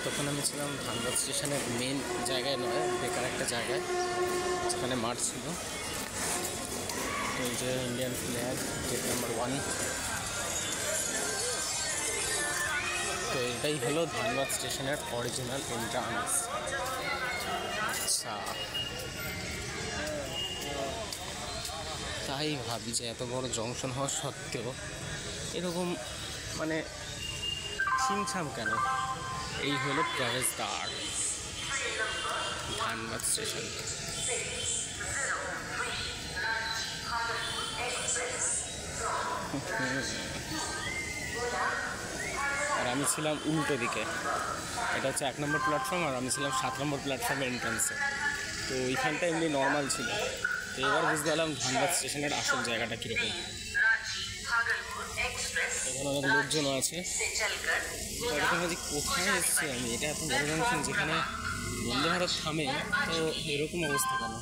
তখন আমি ছিলাম ধানবাদ স্টেশনের মেন জায়গায় নয়, বেকার একটা জায়গায় যেখানে মাঠ ছিল। তো এই যে ইন্ডিয়ান ফ্ল্যাগ, গেট নাম্বার 1। তো এটাই হলো ধানবাদ স্টেশনের অরিজিনাল এন্ট্রান্স। আচ্ছা, তাই ভাবি যে এত বড় জংশন হওয়া সত্ত্বেও এরকম মানে ছিমছাম কেন। এই হলো প্রবেশদ্বার ধানবাদ স্টেশন। আর আমি ছিলাম উল্টো দিকে, এটা হচ্ছে 1 নম্বর প্ল্যাটফর্ম, আর আমি ছিলাম 7 নম্বর প্ল্যাটফর্মের এন্ট্রান্সে। তো ওইখানটা এমনি নর্মাল ছিল। তো এবার বুঝতে পারলাম ধানবাদ স্টেশনের আসল জায়গাটা কীরকম। এখানে অনেক লোকজনও আছে। এরকম যে কোথায় এসেছি আমি, এটা এত বড় জংশন যেখানে বন্দে ভারত থামে, তো এরকম অবস্থা কেন?